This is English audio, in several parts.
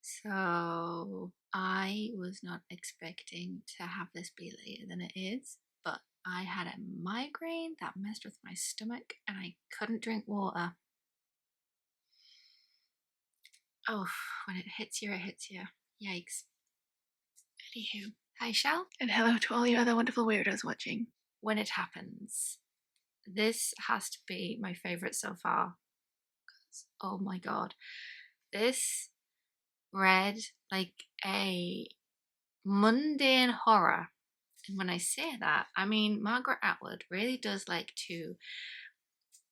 So I was not expecting to have this be later than it is, but I had a migraine that messed with my stomach and I couldn't drink water. Oh, when it hits you, it hits you. Yikes. Anywho, hi Shell, and hello to all you other wonderful weirdos watching. When it happens, this has to be my favourite so far. Oh my god. This read like a mundane horror. And when I say that, I mean Margaret Atwood really does like to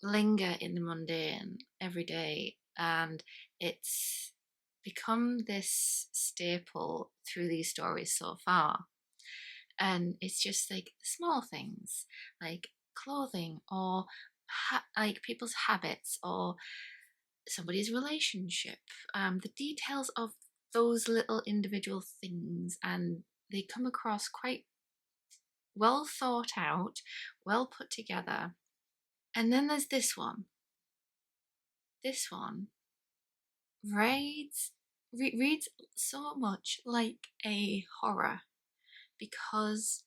linger in the mundane every day, and it's become this staple through these stories so far. And it's just like small things like clothing or like people's habits or somebody's relationship, the details of those little individual things, and they come across quite well thought out, well put together. And then there's this one. This one reads so much like a horror because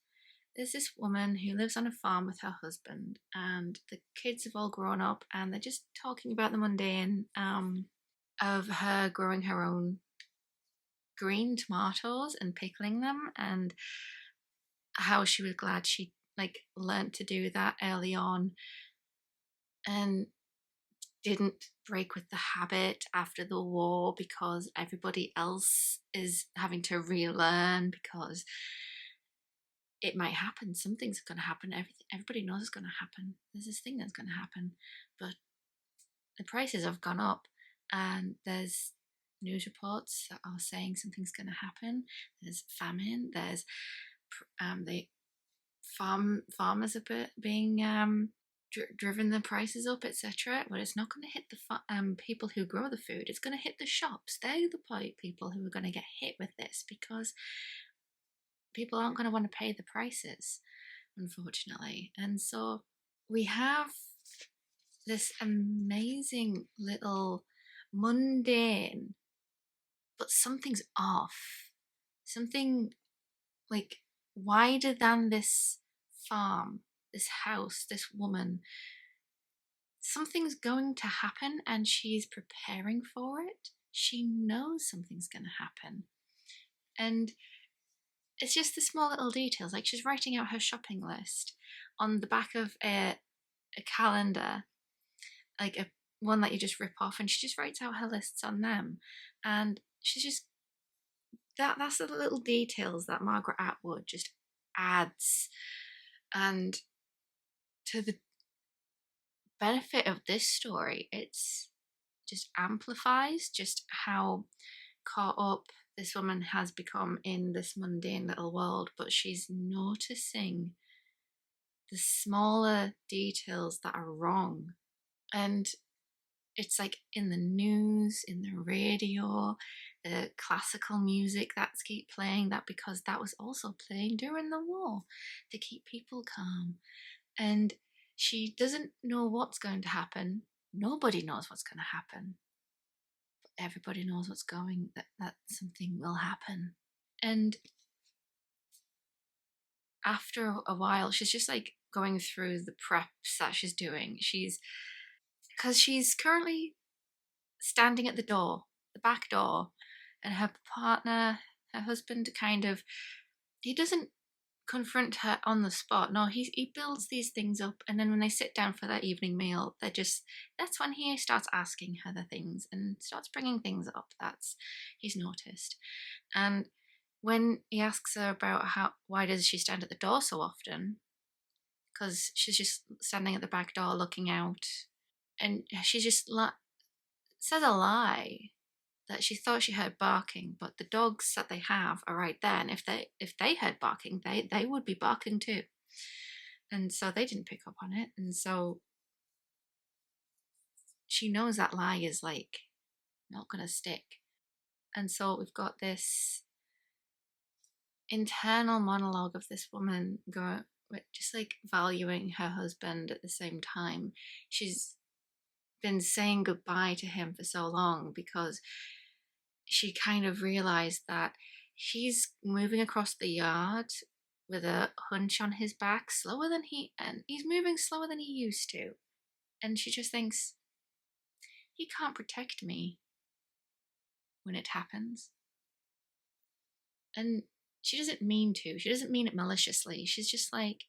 there's this woman who lives on a farm with her husband, and the kids have all grown up and they're just talking about the mundane of her growing her own green tomatoes and pickling them, and how she was glad she like learnt to do that early on and didn't break with the habit after the war because everybody else is having to relearn because it might happen. Something's going to happen. Everybody knows it's going to happen. There's this thing that's going to happen, but the prices have gone up, and there's news reports that are saying something's going to happen. There's famine. There's the farmers are being driven the prices up, etc. But it's not going to hit the people who grow the food. It's going to hit the shops. They're the people who are going to get hit with this because people aren't going to want to pay the prices, unfortunately. And so we have this amazing little mundane, but something's off. Something like wider than this farm, this house, this woman. Something's going to happen and she's preparing for it. She knows something's going to happen. And it's just the small little details. Like she's writing out her shopping list on the back of a calendar, like a one that you just rip off, and she just writes out her lists on them. And she's just that's the little details that Margaret Atwood just adds. And to the benefit of this story, it's just amplifies just how caught up this woman has become in this mundane little world, but she's noticing the smaller details that are wrong. And it's like in the news, in the radio, the classical music that's keep playing, that because that was also playing during the war to keep people calm. And she doesn't know what's going to happen. Nobody knows what's going to happen. But everybody knows that something will happen. And after a while, she's just like going through the preps that she's doing. Because she's currently standing at the door, the back door, and her partner, her husband, he doesn't confront her on the spot. No, he builds these things up, and then when they sit down for their evening meal, that's when he starts asking her the things and starts bringing things up that's he's noticed. And when he asks her about why does she stand at the door so often, because she's just standing at the back door looking out, and she just says a lie that she thought she heard barking, but the dogs that they have are right there, and if they heard barking, they would be barking too, and so they didn't pick up on it, and so she knows that lie is like not gonna stick. And so we've got this internal monologue of this woman just like valuing her husband at the same time. She's been saying goodbye to him for so long, because she kind of realized that he's moving across the yard with a hunch on his back, and he's moving slower than he used to. And she just thinks, he can't protect me when it happens. And she doesn't mean to. She doesn't mean it maliciously. She's just like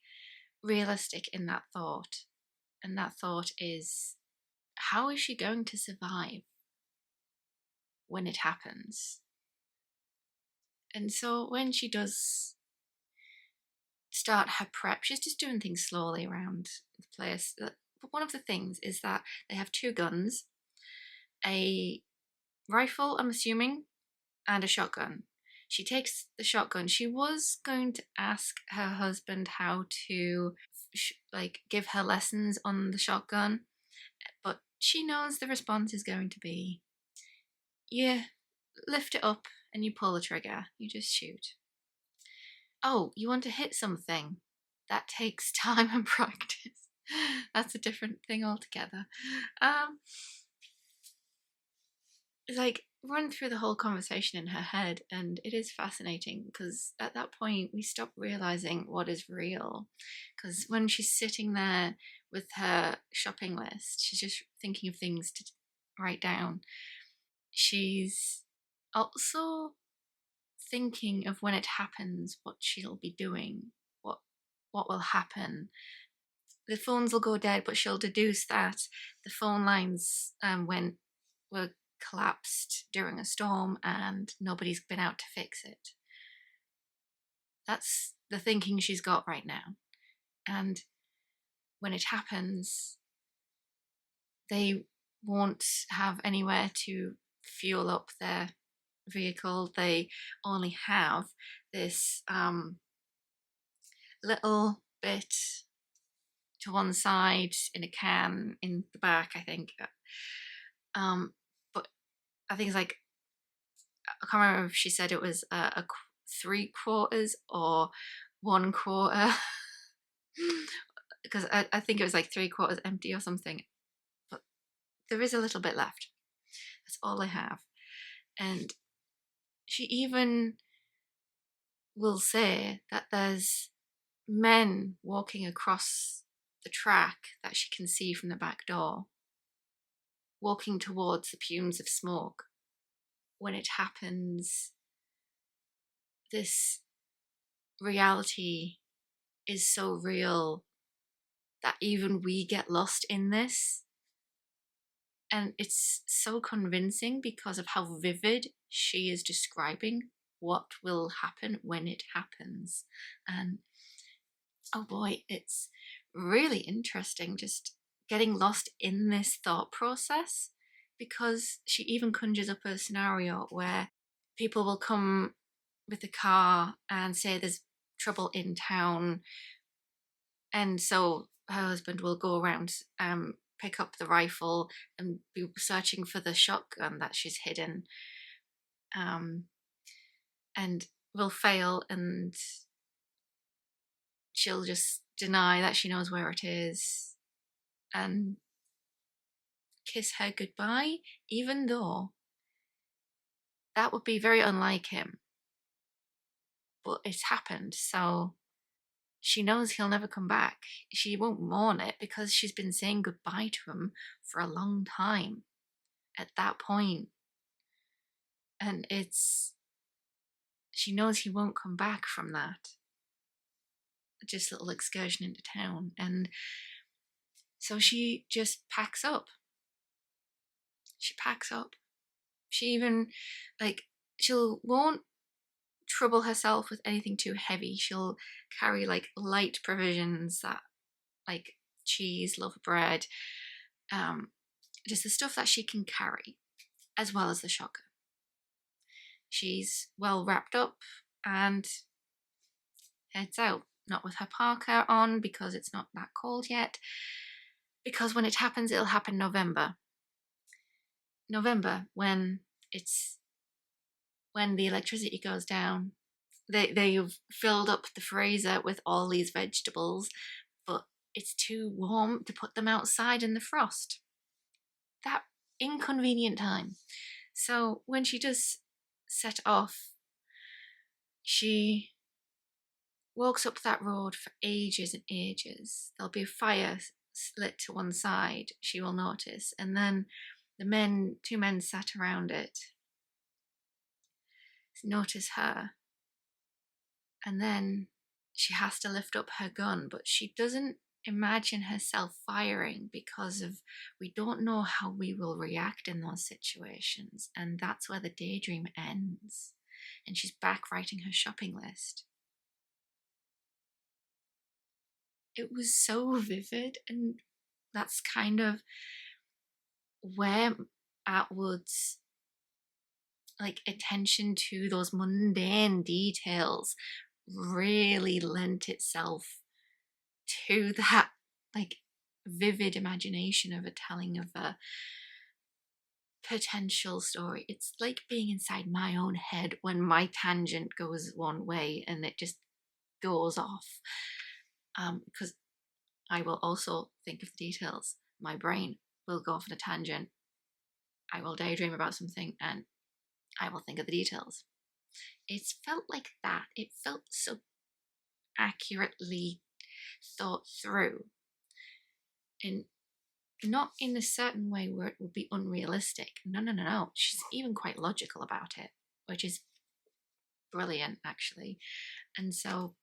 realistic in that thought. And that thought is, how is she going to survive when it happens? And so when she does start her prep, she's just doing things slowly around the place. But one of the things is that they have two guns, a rifle, I'm assuming, and a shotgun. She takes the shotgun. She was going to ask her husband how to give her lessons on the shotgun, but she knows the response is going to be, you lift it up and you pull the trigger. You just shoot. Oh, you want to hit something? That takes time and practice. That's a different thing altogether. It's like run through the whole conversation in her head, and it is fascinating because at that point we stop realizing what is real. Because when she's sitting there with her shopping list, she's just thinking of things to write down. She's also thinking of when it happens, what she'll be doing, what will happen. The phones will go dead, but she'll deduce that the phone lines were collapsed during a storm and nobody's been out to fix it. That's the thinking she's got right now. And when it happens, they won't have anywhere to fuel up their vehicle. They only have this little bit to one side in a can in the back, I think. But I think it's like, I can't remember if she said it was a 3/4 or 1/4, because I think it was like 3/4 empty or something. But there is a little bit left. That's all I have. And she even will say that there's men walking across the track that she can see from the back door, walking towards the fumes of smoke. When it happens, this reality is so real that even we get lost in this. And it's so convincing because of how vivid she is describing what will happen when it happens. And oh boy, it's really interesting just getting lost in this thought process, because she even conjures up a scenario where people will come with a car and say there's trouble in town, and so her husband will go around, pick up the rifle and be searching for the shotgun that she's hidden, and will fail, and she'll just deny that she knows where it is and kiss her goodbye, even though that would be very unlike him. But it's happened, so she knows he'll never come back. She won't mourn it because she's been saying goodbye to him for a long time at that point. And she knows he won't come back from that. Just a little excursion into town. And so she just packs up. She packs up. She even, won't trouble herself with anything too heavy. She'll carry light provisions, that like cheese, loaf of bread, just the stuff that she can carry, as well as the shotgun. She's well wrapped up and heads out, not with her parka on because it's not that cold yet, because when it happens, it'll happen November, when the electricity goes down. They've filled up the freezer with all these vegetables, but it's too warm to put them outside in the frost. that inconvenient time. So when she does set off, she walks up that road for ages and ages. There'll be a fire lit to one side, she will notice, and then two men sat around it notice her, and then she has to lift up her gun, but she doesn't imagine herself firing because of we don't know how we will react in those situations, and that's where the daydream ends, and she's back writing her shopping list. It was so vivid, and that's kind of where Atwood's attention to those mundane details really lent itself to that vivid imagination of a telling of a potential story. It's like being inside my own head when my tangent goes one way and it just goes off, because I will also think of the details. My brain will go off on a tangent. I will daydream about something and I will think of the details. It's felt like that. It felt so accurately thought through, and not in a certain way where it would be unrealistic. No. She's even quite logical about it, which is brilliant, actually. And so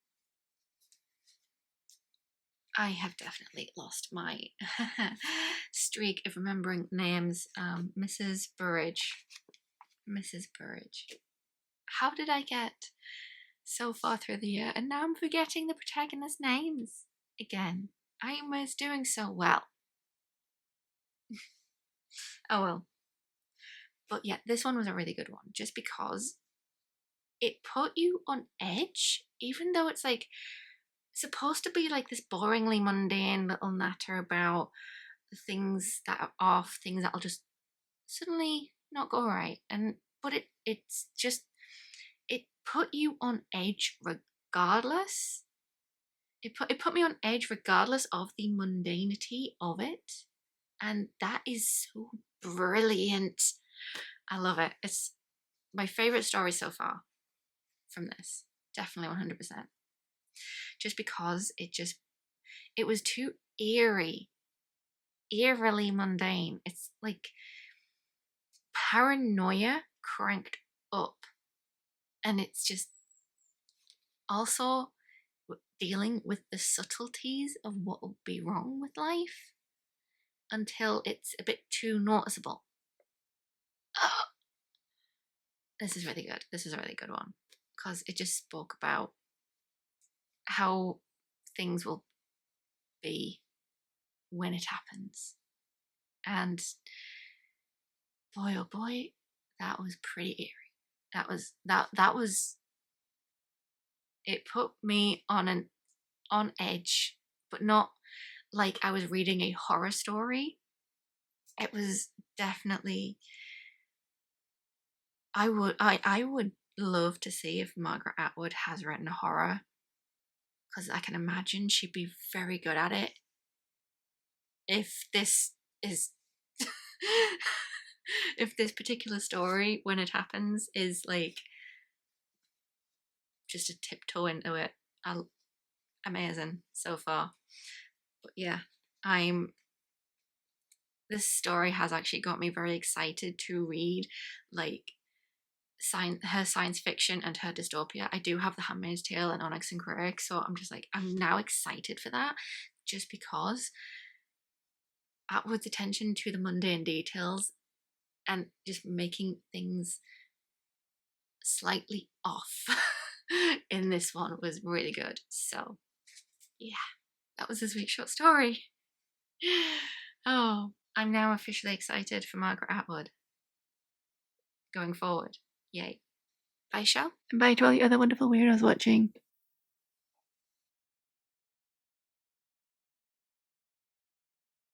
I have definitely lost my streak of remembering names. Mrs. Burridge. How did I get so far through the year and now I'm forgetting the protagonist's names again? I was doing so well. Oh well. But yeah, this one was a really good one just because it put you on edge, even though it's supposed to be this boringly mundane little natter about the things that are off, things that'll just suddenly not go right. But it's just, it put you on edge regardless. It put me on edge regardless of the mundanity of it. And that is so brilliant. I love it. It's my favourite story so far from this. Definitely 100%. Just because it was too eerily mundane. It's like paranoia cranked up. And it's just also dealing with the subtleties of what will be wrong with life until it's a bit too noticeable. This is really good. This is a really good one because it just spoke about how things will be when it happens. And boy, oh boy, that was pretty eerie. That was it put me on edge, but not like I was reading a horror story. It was definitely, I would love to see if Margaret Atwood has written a horror, because I can imagine she'd be very good at it. If this is if this particular story, when it happens, is just a tiptoe into it, amazing so far. But yeah, this story has actually got me very excited to read her science fiction and her dystopia. I do have The Handmaid's Tale and Onyx and Critic, so I'm now excited for that, just because Atwood's attention to the mundane details and just making things slightly off in this one was really good. So yeah, that was this week's short story. Oh, I'm now officially excited for Margaret Atwood going forward. Yay. Bye, show. And bye to all you other wonderful weirdos watching.